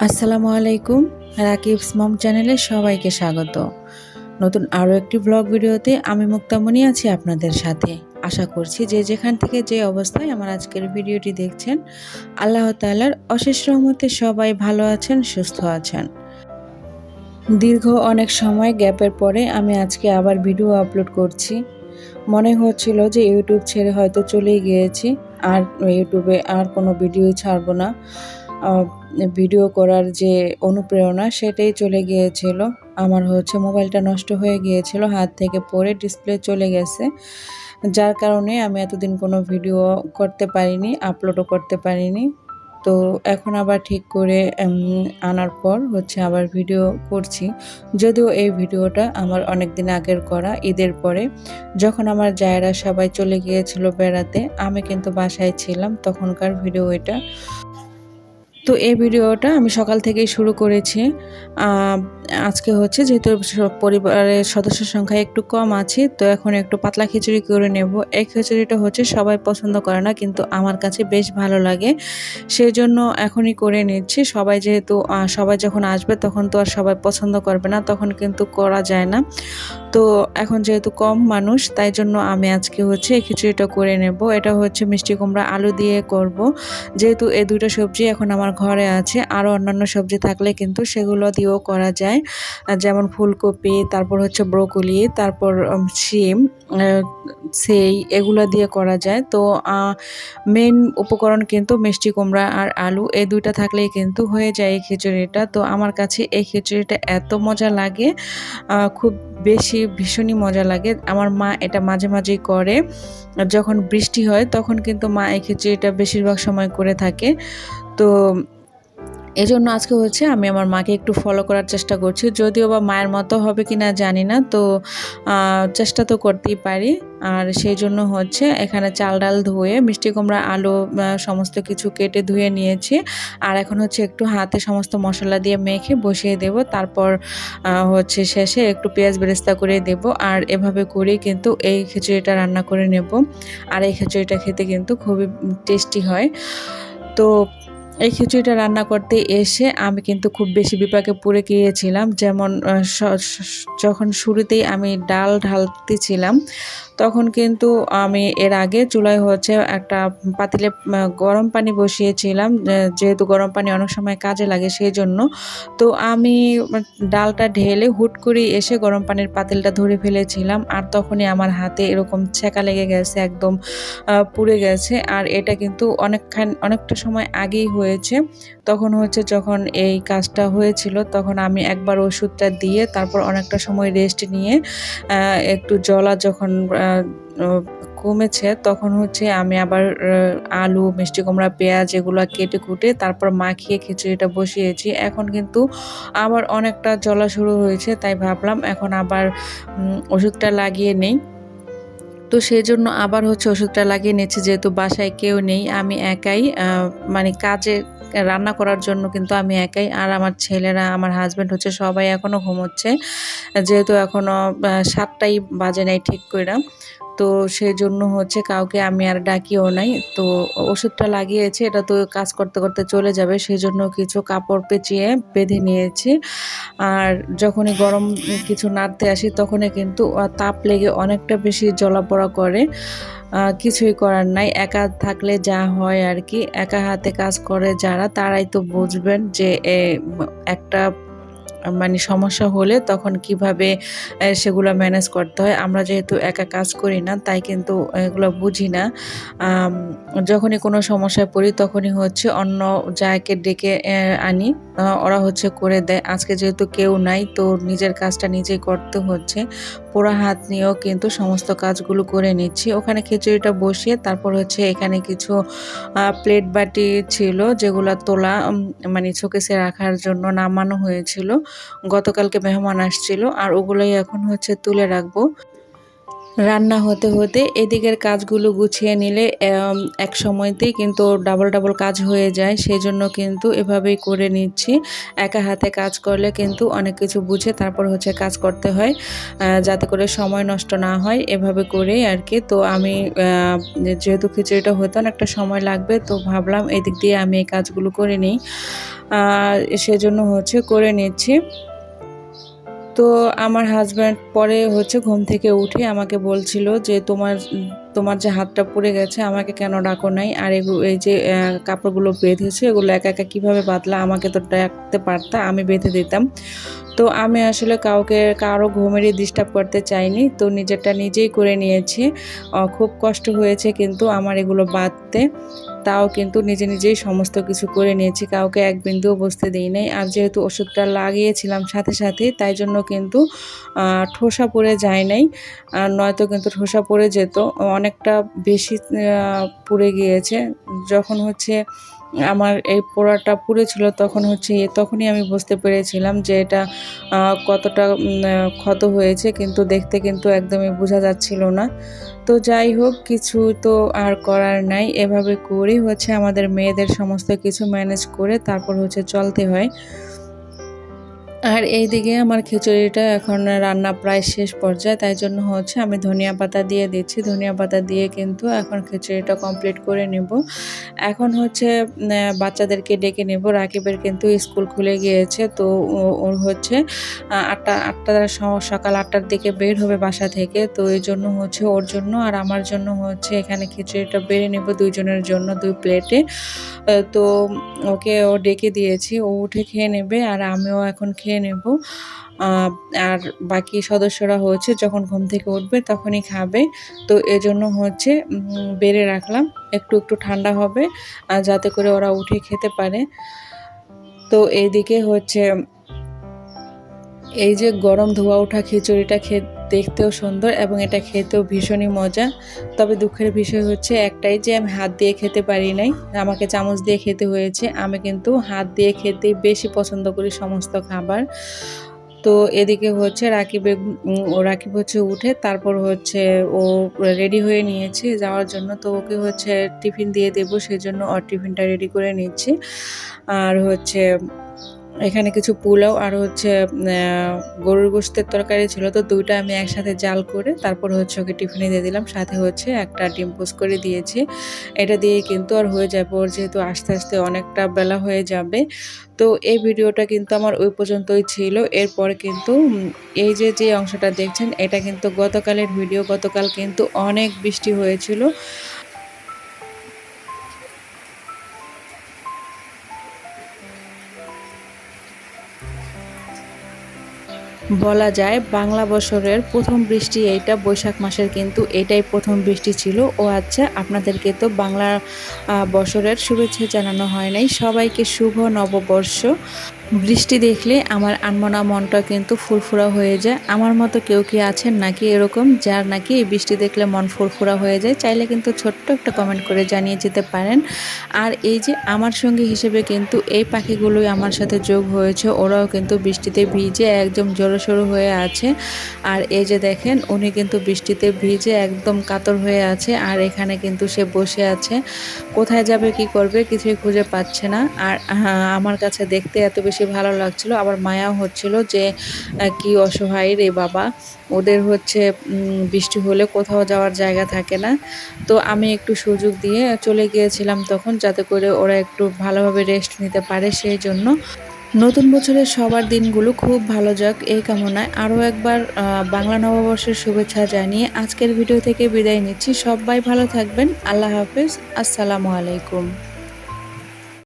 আসসালামু আলাইকুম। রাকিবস মম চ্যানেলে সবাইকে স্বাগত। নতুন আরও একটি ব্লগ ভিডিওতে আমি মুক্তামণি আছি আপনাদের সাথে। আশা করছি যে যেখান থেকে যে অবস্থায় আমার আজকের ভিডিওটি দেখছেন, আল্লাহ তাআলার অশেষ রহমতে সবাই ভালো আছেন, সুস্থ আছেন। দীর্ঘ অনেক সময় গ্যাপের পরে আমি আজকে আবার ভিডিও আপলোড করছি। মনে হচ্ছিল যে ইউটিউব ছেড়ে হয়তো চলেই গিয়েছি, আর ইউটিউবে আর কোনো ভিডিওই ছাড়বো না। আহ, ভিডিও করার যে অনুপ্রেরণা সেটাই চলে গিয়েছিল। আমার মোবাইলটা নষ্ট হয়ে গিয়েছিল, হাত থেকে পড়ে ডিসপ্লে চলে গেছে, যার কারণে আমি এতদিন কোনো ভিডিও করতে পারিনি, আপলোডও করতে পারিনি। তো এখন আবার ঠিক করে আনার পর আবার ভিডিও করছি। যদিও এই ভিডিওটা আমার অনেক দিন আগের করা, ঈদের পরে যখন আমার জায়েরা সবাই চলে গিয়েছিল বেড়াতে, আমি কিন্তু বাসায় ছিলাম, তখনকার ভিডিও এটা। তো এই ভিডিওটা আমি সকাল থেকেই শুরু করেছি। আজকে যেহেতু পরিবারের সদস্য সংখ্যা একটু কম আছে, তো এখন একটু পাতলা খিচুড়ি করে নেব। এই খিচুড়িটা সবাই পছন্দ করে না, কিন্তু আমার কাছে বেশ ভালো লাগে, সেই জন্য এখনই করে নিচ্ছি। সবাই যখন আসবে তখন তো আর সবাই পছন্দ করবে না, তখন কিন্তু করা যায় না। তো এখন যেহেতু কম মানুষ, তাই জন্য আমি আজকে এই খিচুড়িটা করে নেব। এটা মিষ্টি কুমড়া আলু দিয়ে করব। যেহেতু এই দুটো সবজি এখন আমার ঘরে আছে, আরও অন্যান্য সবজি থাকলে কিন্তু সেগুলো দিয়েও করা যায়, যেমন ফুলকপি, তারপর ব্রোকলি, তারপর শিম, সেই এগুলো দিয়ে করা যায়। তো মেন উপকরণ কিন্তু মিষ্টি কুমড়া আর আলু, এই দুইটা থাকলেই কিন্তু হয়ে যায় এই খিচুড়িটা। তো আমার কাছে এই খিচুড়িটা এত মজা লাগে, খুব ভীষণই মজা লাগে। আমার মা এটা মাঝে মাঝেই করে, যখন বৃষ্টি হয় তখন কিন্তু মা এই খিচুড়িটা বেশিরভাগ সময় করে থাকে। তো এজন্য আজকে আমি আমার মাকে একটু ফলো করার চেষ্টা করছি, যদিও বা মায়ের মতো হবে কিনা জানি না। তো চেষ্টা তো করতেই পারি। আর সেই জন্য এখানে চাল ডাল ধুয়ে মিষ্টি কুমড়া আলু সমস্ত কিছু কেটে ধুয়ে নিয়েছি। আর এখন একটু হাতে সমস্ত মশলা দিয়ে মেখে বসিয়ে দেব। তারপর শেষে একটু পেঁয়াজ বেরেস্তা করে দেব। আর এভাবে করেই কিন্তু এই খিচুড়িটা রান্না করে নেব। আর এই খিচুড়িটা খেতে কিন্তু খুবই টেস্টি হয়। তো এই খিচুড়িটা রান্না করতে এসে আমি কিন্তু খুব বেশি বিপাকে পড়ে গিয়েছিলাম। যেমন যখন শুরুতেই আমি ডাল ঢালতেছিলাম, তখন কিন্তু আমি এর আগে চুলায় একটা পাতিলে গরম পানি বসিয়েছিলাম, যেহেতু গরম পানি অনেক সময় কাজে লাগে সেই জন্য। তো আমি ডালটা ঢেলে হুট করে এসে গরম পানির পাতিলটা ধরে ফেলেছিলাম, আর তখনই আমার হাতে এরকম ছ্যাঁকা লেগে গেছে, একদম পুড়ে গেছে। আর এটা কিন্তু অনেকটা সময় আগেই হয়েছে। তখন যখন এই কাজটা হয়েছিল, তখন আমি একবার ওষুধটা দিয়ে তারপর অনেকটা সময় রেস্ট নিয়ে একটু জ্বলা যখন কমেছে, তখন আমি আবার আলু, মিষ্টি কুমড়া, পেঁয়াজ এগুলো কেটে কুটে তারপর মাখিয়ে খিচুড়িটা বসিয়েছি। এখন কিন্তু আবার অনেকটা জ্বলা শুরু হয়েছে, তাই ভাবলাম এখন আবার ওষুধটা লাগিয়ে নেই। তো সেই জন্য আবার ওষুধটা লাগিয়ে নিচ্ছি, যেহেতু বাসায় কেউ নেই, আমি একাই, মানে কাজে রান্না করার জন্য কিন্তু আমি একাই। আর আমার ছেলেরা, আমার হাজব্যান্ড সবাই এখনও ঘুমোচ্ছে, যেহেতু এখনও 7টাই বাজে নাই ঠিক করে। তো সেই জন্য কাউকে আমি আর ডাকিও নাই। তো ওষুধটা লাগিয়েছি, এটা তো কাজ করতে করতে চলে যাবে, সেই জন্য কিছু কাপড় পেঁচিয়ে বেঁধে নিয়েছি। আর যখনই গরম কিছু নাড়তে আসি, তখনই কিন্তু তাপ লেগে অনেকটা বেশি জ্বলাপোড়া করে। কিছুই করার নাই, একা থাকলে যা হয় আর কি। একা হাতে কাজ করে যারা, তারাই তো বুঝবেন যে একটা মানে সমস্যা হলে তখন কিভাবে সেগুলো ম্যানেজ করতে হয়। আমরা যেহেতু একা কাজ করি না, তাই কিন্তু এগুলো বুঝি না। যখনই কোনো সমস্যায় পড়ি, তখনই অন্য জায়গাকে ডেকে আনি, ওরা করে দেয়। আজকে যেহেতু কেউ নাই, তো নিজের কাজটা নিজেই করতে হচ্ছে। পোড়া হাত নিয়েও কিন্তু সমস্ত কাজগুলো করে নিচ্ছি। ওখানে খিচুড়িটা বসিয়ে তারপর এখানে কিছু প্লেট বাটি ছিল, যেগুলো তোলা, মানে শোকেসে রাখার জন্য নামানো হয়েছিল। গতকালকে মেহমান আসছিল, আর ওগুলোই এখন তুলে রাখবো। রান্না হতে হতে এদিকের কাজগুলো গুছিয়ে নিলে এক সময়তেই কিন্তু ডাবল ডাবল কাজ হয়ে যায়, সেজন্য কিন্তু এভাবেই করে নিচ্ছি। একা হাতে কাজ করলে কিন্তু অনেক কিছু বুঝে তারপর হচ্ছে কাজ করতে হয়, যাতে করে সময় নষ্ট না হয়, এভাবে করেই আর কি। তো আমি যেহেতু খিচুড়িটা হতে অনেকটা সময় লাগবে, তো ভাবলাম এদিক দিয়ে আমি এই কাজগুলো করে নিই, সেজন্য হচ্ছে করে নিচ্ছি। তো আমার হাজব্যান্ড পরে হচ্ছে ঘুম থেকে উঠে আমাকে বলছিল যে তোমার যে হাতটা পুড়ে গেছে আমাকে কেন ডাকো নাই, আর এই যে কাপড়গুলো বেঁধেছে এগুলো একা একা কীভাবে বাঁধলা, আমাকে তো ডাকতে পারতা, আমি বেঁধে দিতাম। তো আমি আসলে কারো ঘুমেরই ডিস্টার্ব করতে চাইনি, তো নিজেরটা নিজেই করে নিয়েছি। খুব কষ্ট হয়েছে কিন্তু আমার এগুলো বাঁধতে, তাও কিন্তু নিজে নিজেই সমস্ত কিছু করে নিয়েছি, কাউকে এক বিন্দুও বসতে দিই নাই। আর যেহেতু ওষুধটা লাগিয়েছিলাম সাথে সাথে, তাই জন্য কিন্তু ঠোসা পড়ে যায় নাই, আর নয়তো কিন্তু ঠোসা পড়ে যেত, অনেকটা বেশি পুড়ে গিয়েছে। যখন হচ্ছে আমার এই পোড়াটা পুড়েছিল তখনই আমি বুঝতে পেরেছিলাম যে এটা কতটা ক্ষত হয়েছে, কিন্তু দেখতে কিন্তু একদমই বোঝা যাচ্ছিল না। তো যাই হোক, কিছু তো আর করার নাই, এভাবে করেই হচ্ছে আমাদের মেয়েদের সমস্ত কিছু ম্যানেজ করে তারপর হচ্ছে চলতে হয়। আর এইদিকে আমার খিচুড়িটা এখন রান্না প্রায় শেষ পর্যায়ে, তাই জন্য হচ্ছে আমি ধনিয়া পাতা দিয়ে দিচ্ছি। ধনিয়া পাতা দিয়ে কিন্তু এখন খিচুড়িটা কমপ্লিট করে নেব। এখন হচ্ছে বাচ্চাদেরকে ডেকে নেব। রাকিবের কিন্তু স্কুল খুলে গিয়েছে, তো ওর হচ্ছে সকাল 8টার দিকে বের হবে বাসা থেকে। তো এই জন্য হচ্ছে ওর জন্য আর আমার জন্য হচ্ছে এখানে খিচুড়িটা বেড়ে নেব দুইজনের জন্য 2 প্লেটে। তো ও ডেকে দিয়েছি, ও উঠে খেয়ে নেবে আর আমিও এখন খেয়ে নেব। আর বাকি সদস্যরা হচ্ছে যখন ঘুম থেকে উঠবে তখনই খাবে। তো এজন্য হচ্ছে বেড়ে রাখলাম, একটু একটু ঠান্ডা হবে যাতে করে ওরা উঠে খেতে পারে। তো এইদিকে হচ্ছে এই যে গরম ধোয়া ওঠা খিচুড়িটা দেখতেও সুন্দর এবং এটা খেতেও ভীষণই মজা। তবে দুঃখের বিষয় হচ্ছে একটাই, যে আমি হাত দিয়ে খেতে পারি নাই, আমাকে চামচ দিয়ে খেতে হয়েছে। আমি কিন্তু হাত দিয়ে খেতেই বেশি পছন্দ করি সমস্ত খাবার। তো এদিকে হচ্ছে রাকিব হচ্ছে উঠে তারপর হচ্ছে ও রেডি হয়ে নিয়েছে যাওয়ার জন্য। তো ওকে হচ্ছে টিফিন দিয়ে দেবো, সেজন্য ওর টিফিনটা রেডি করে নিচ্ছি। আর হচ্ছে এখানে কিছু পোলাও আর হচ্ছে গরুর গোশতের তরকারি ছিল, তো দুইটা আমি একসাথে জাল করে তারপর হচ্ছে ওকে টিফিনে দিয়ে দিলাম, সাথে হচ্ছে একটা ডিম পোস্ট করে দিয়েছি। এটা দিয়ে কিন্তু আর হয়ে যাবে, ওর যেহেতু আস্তে আস্তে অনেকটা বেলা হয়ে যাবে। তো এই ভিডিওটা কিন্তু আমার ওই পর্যন্তই ছিল। এরপর কিন্তু এই যে অংশটা দেখছেন এটা কিন্তু গতকালের ভিডিও। গতকাল কিন্তু অনেক বৃষ্টি হয়েছিল। বলা যায় বাংলা বছরের প্রথম বৃষ্টি এইটা, বৈশাখ মাসের কিন্তু এটাই প্রথম বৃষ্টি ছিল। ও আচ্ছা, আপনাদেরকে তো বাংলা বছরের শুভেচ্ছা জানানো হয় নাই। সবাইকে শুভ নববর্ষ। বৃষ্টি দেখলে আমার আনমনা মনটা কিন্তু ফুরফুরা হয়ে যায়। আমার মতো কেউ কি আছেন নাকি এরকম, যার নাকি এই বৃষ্টি দেখলে মন ফুরফুরা হয়ে যায়? চাইলে কিন্তু ছোট্ট একটা কমেন্ট করে জানিয়ে যেতে পারেন। আর এই যে আমার সঙ্গী হিসেবে কিন্তু এই পাখিগুলোই আমার সাথে যোগ হয়েছে, ওরাও কিন্তু বৃষ্টিতে ভিজে একদম জড়োসড়ো হয়ে আছে। আর এই যে দেখেন, উনি কিন্তু বৃষ্টিতে ভিজে একদম কাতর হয়ে আছে, আর এখানে কিন্তু সে বসে আছে। কোথায় যাবে কি করবে কিছুই খুঁজে পাচ্ছে না। আর আমার কাছে দেখতে এত বেশি ভালো লাগছিল, আবার মায়াও হচ্ছিল যে কি অসহায় রে বাবা, ওদের হচ্ছে বৃষ্টি হলে কোথাও যাওয়ার জায়গা থাকে না। তো আমি একটু সুযোগ দিয়ে চলে গিয়েছিলাম তখন, যাতে করে ওরা একটু ভালোভাবে রেস্ট নিতে পারে। সেই জন্য নতুন বছরের সবার দিনগুলো খুব ভালো যাক এই কামনায় আরও একবার বাংলা নববর্ষের শুভেচ্ছা জানিয়ে আজকের ভিডিও থেকে বিদায় নিচ্ছি। সবাই ভালো থাকবেন। আল্লাহ হাফেজ। আসসালামু আলাইকুম।